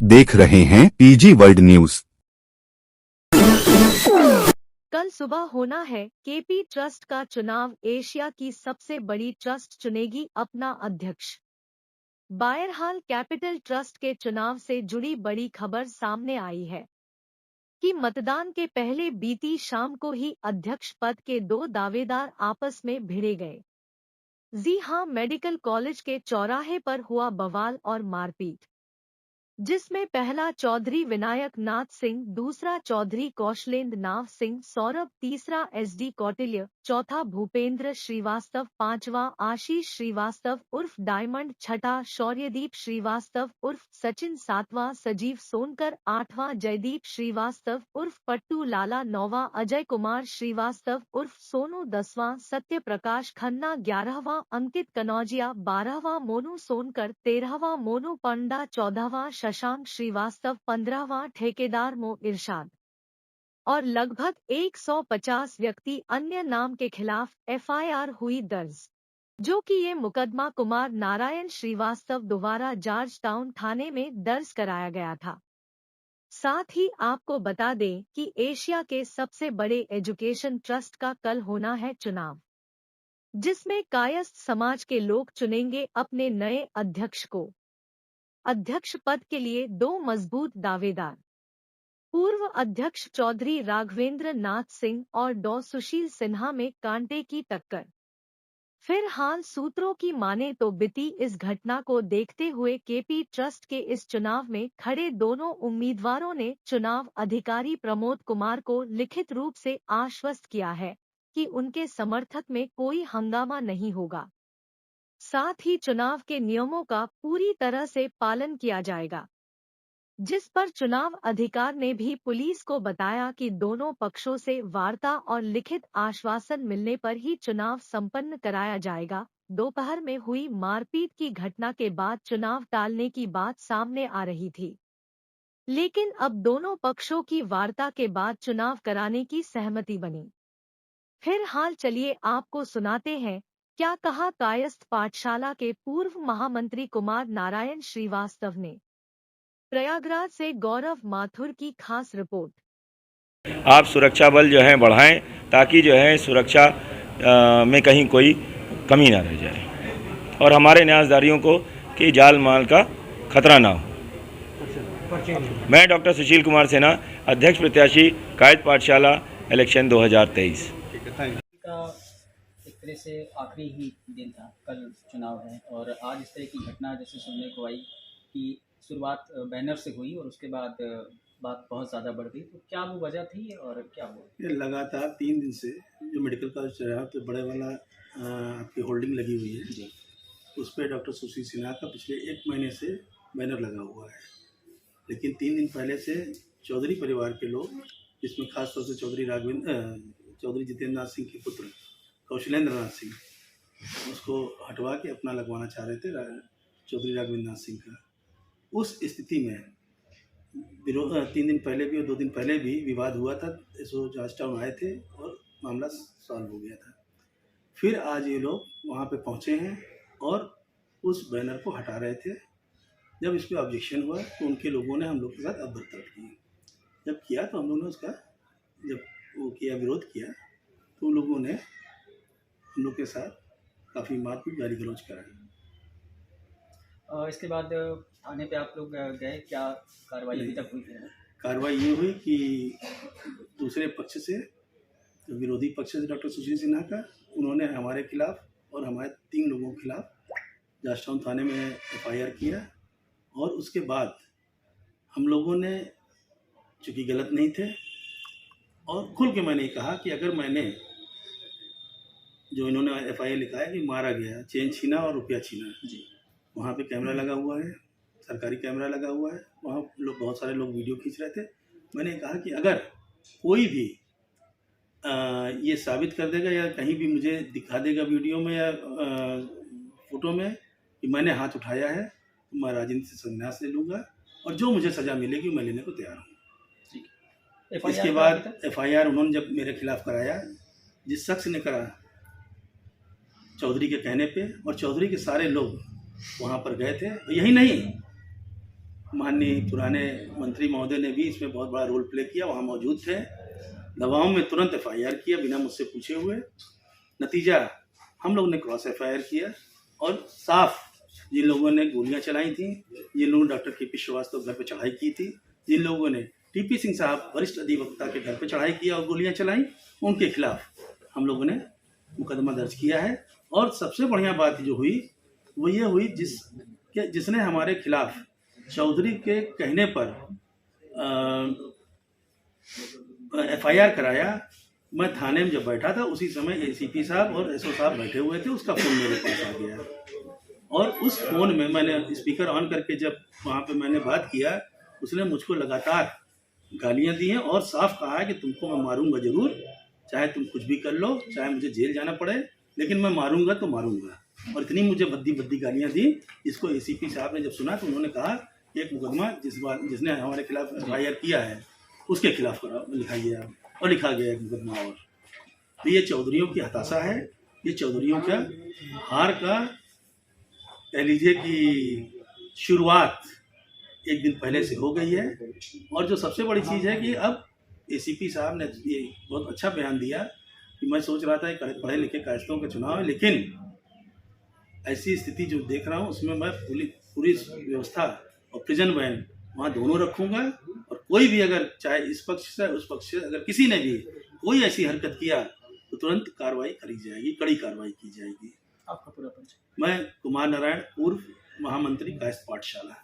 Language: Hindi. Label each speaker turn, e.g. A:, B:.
A: आप देख रहे हैं पीजी वर्ल्ड न्यूज।
B: कल सुबह होना है केपी ट्रस्ट का चुनाव। एशिया की सबसे बड़ी ट्रस्ट चुनेगी अपना अध्यक्ष। बहरहाल कैपिटल ट्रस्ट के चुनाव से जुड़ी बड़ी खबर सामने आई है कि मतदान के पहले बीती शाम को ही अध्यक्ष पद के दो दावेदार आपस में भिड़ गए। जी हां, मेडिकल कॉलेज के चौराहे पर हुआ बवाल और मारपीट, जिसमें पहला चौधरी विनायक नाथ सिंह, दूसरा चौधरी कौशलेंद्र नाथ सिंह, सौरभ, तीसरा एसडी कौटिल्य, चौथा भूपेंद्र श्रीवास्तव, पांचवा आशीष श्रीवास्तव उर्फ डायमंड, छठा शौर्यदीप श्रीवास्तव उर्फ सचिन, सातवां सजीव सोनकर, आठवां जयदीप श्रीवास्तव उर्फ पट्टू लाला, नौवां अजय कुमार श्रीवास्तव उर्फ सोनू, 10वां सत्य प्रकाश खन्ना, 11वां अंकित कनौजिया, 12वां मोनू सोनकर, 13वां मोनू पंडा, 14वां शशांक श्रीवास्तव, 15वां ठेकेदार मो इरशाद और लगभग 150 व्यक्ति अन्य नाम के खिलाफ एफआईआर हुई दर्ज, जो कि ये मुकदमा कुमार नारायण श्रीवास्तव द्वारा जॉर्ज टाउन थाने में दर्ज कराया गया था। साथ ही आपको बता दें कि एशिया के सबसे बड़े एजुकेशन ट्रस्ट का कल होना है चुनाव, जिसमें कायस्थ समाज के लोग चुनेंगे अपने नए अध्यक्ष को। अध्यक्ष पद के लिए दो मजबूत दावेदार, पूर्व अध्यक्ष चौधरी राघवेंद्र नाथ सिंह और डॉ सुशील सिन्हा में कांटे की टक्कर। फिलहाल सूत्रों की माने तो बीती इस घटना को देखते हुए केपी ट्रस्ट के इस चुनाव में खड़े दोनों उम्मीदवारों ने चुनाव अधिकारी प्रमोद कुमार को लिखित रूप से आश्वस्त किया है कि उनके समर्थक में कोई हंगामा नहीं होगा। साथ ही चुनाव के नियमों का पूरी तरह से पालन किया जाएगा, जिस पर चुनाव अधिकारी ने भी पुलिस को बताया कि दोनों पक्षों से वार्ता और लिखित आश्वासन मिलने पर ही चुनाव संपन्न कराया जाएगा। दोपहर में हुई मारपीट की घटना के बाद चुनाव टालने की बात सामने आ रही थी, लेकिन अब दोनों पक्षों की वार्ता के बाद चुनाव कराने की सहमति बनी। फिलहाल चलिए आपको सुनाते हैं क्या कहा कायस्थ पाठशाला के पूर्व महामंत्री कुमार नारायण श्रीवास्तव ने। प्रयागराज से गौरव माथुर की खास रिपोर्ट।
C: आप सुरक्षा बल जो है बढ़ाएं ताकि जो है सुरक्षा में कहीं कोई कमी ना रह जाए और हमारे न्यासदारियों को कि जाल माल का खतरा ना हो। मैं डॉक्टर सुशील कुमार सिन्हा, अध्यक्ष प्रत्याशी कायस्थ पाठशाला, इलेक्शन 2023।
D: का एक तरह से आखिरी ही दिन था, कल चुनाव है और आज इस तरह की घटना जैसे सुनने को आई कि शुरुआत बैनर से हुई और उसके बाद बात बहुत ज़्यादा बढ़ गई, तो क्या वो वजह थी और क्या हुआ?
E: ये लगातार 3 दिन से जो मेडिकल कॉलेज चौराहा पे बड़े वाला आपकी होल्डिंग लगी हुई है जी, उस पर डॉक्टर सुशील सिन्हा का पिछले 1 महीने से बैनर लगा हुआ है। लेकिन 3 दिन पहले से चौधरी परिवार के लोग, जिसमें खासतौर से चौधरी जितेंद्र नाथ सिंह के पुत्र कौशलेंद्र नाथ सिंह, उसको हटवा के अपना लगवाना चाह रहे थे चौधरी राघवेंद्र नाथ सिंह का। उस स्थिति में विरोध 3 दिन पहले भी और 2 दिन पहले भी विवाद हुआ था। सो जॉर्ज टाउन आए थे और मामला सॉल्व हो गया था। फिर आज ये लोग वहाँ पे पहुँचे हैं और उस बैनर को हटा रहे थे। जब इस पर ऑब्जेक्शन हुआ तो उनके लोगों ने हम लोग के साथ बर्ताव किया। जब किया तो हम लोगों ने उसका जब वो किया, विरोध किया, तो उन लोगों ने हम लोग के साथ काफ़ी मारपीट, गाली गलौज कराई।
D: इसके बाद थाने पे आप लोग गए, क्या कार्रवाई अभी तक हुई है?
E: कार्रवाई ये हुई कि दूसरे पक्ष से, तो विरोधी पक्ष से डॉक्टर सुशील सिन्हा का, उन्होंने हमारे खिलाफ और हमारे 3 लोगों के खिलाफ जॉर्ज टाउन थाने में एफआईआर किया और उसके बाद हम लोगों ने, चूँकि गलत नहीं थे और खुल के मैंने कहा कि अगर मैंने जो इन्होंने एफआईआर लिखा है कि मारा गया, चेन छीना और रुपया छीना जी, वहाँ पे कैमरा लगा हुआ है, सरकारी कैमरा लगा हुआ है, वहाँ लोग, बहुत सारे लोग वीडियो खींच रहे थे। मैंने कहा कि अगर कोई भी ये साबित कर देगा या कहीं भी मुझे दिखा देगा वीडियो में या फोटो में कि मैंने हाथ उठाया है, तो मैं राजनीति से संन्यास ले लूँगा और जो मुझे सज़ा मिलेगी मैं लेने को तैयार हूँ। इसके बाद एफआईआर उन्होंने जब मेरे खिलाफ कराया, जिस शख्स ने करा चौधरी के कहने पे, और चौधरी के सारे लोग वहाँ पर गए थे। यही नहीं, माननीय पुराने मंत्री महोदय ने भी इसमें बहुत बड़ा रोल प्ले किया, वहाँ मौजूद थे। दबाव में तुरंत FIR किया बिना मुझसे पूछे हुए। नतीजा हम लोगों ने क्रॉस FIR किया और साफ जिन लोगों ने गोलियां चलाई थी, जिन लोगों ने डॉक्टर KP श्रीवास्तव घर पर चढ़ाई की थी, जिन लोगों ने TP सिंह साहब वरिष्ठ अधिवक्ता के घर पर चढ़ाई किया और गोलियां चलाई, उनके खिलाफ हम लोगों ने मुकदमा दर्ज किया है। और सबसे बढ़िया बात जो हुई वो ये हुई जिसने हमारे खिलाफ चौधरी के कहने पर FIR कराया, मैं थाने में जब बैठा था उसी समय ACP साहब और SO साहब बैठे हुए थे, उसका फ़ोन मेरे पास आ गया और उस फ़ोन में मैंने स्पीकर ऑन करके जब वहाँ पे मैंने बात किया, उसने मुझको लगातार गालियाँ दी हैं और साफ कहा है कि तुमको मैं मारूंगा ज़रूर, चाहे तुम कुछ भी कर लो, चाहे मुझे जेल जाना पड़े, लेकिन मैं मारूंगा तो मारूंगा। और इतनी मुझे भद्दी भद्दी गालियाँ दी। इसको ACP साहब ने जब सुना तो उन्होंने कहा कि एक मुकदमा जिसने हमारे खिलाफ FIR किया है उसके खिलाफ लिखाइए और लिखा गया एक मुकदमा। और तो ये चौधरियों की हताशा है, ये चौधरियों का हार का कह लीजिए कि शुरुआत एक दिन पहले से हो गई है। और जो सबसे बड़ी चीज़ है कि अब ACP साहब ने ये बहुत अच्छा बयान दिया कि मैं सोच रहा था कि पढ़े लिखे कायस्थों का चुनाव है, लेकिन ऐसी स्थिति जो देख रहा हूँ उसमें मैं पूरी व्यवस्था और प्रिजन वैन वहाँ दोनों रखूँगा और कोई भी अगर चाहे इस पक्ष से उस पक्ष से अगर किसी ने भी कोई ऐसी हरकत किया तो तुरंत कार्रवाई करी जाएगी, कड़ी कार्रवाई की जाएगी।
D: आपका पूरा परिचय?
E: मैं कुमार नारायण, पूर्व महामंत्री कायस्थ पाठशाला।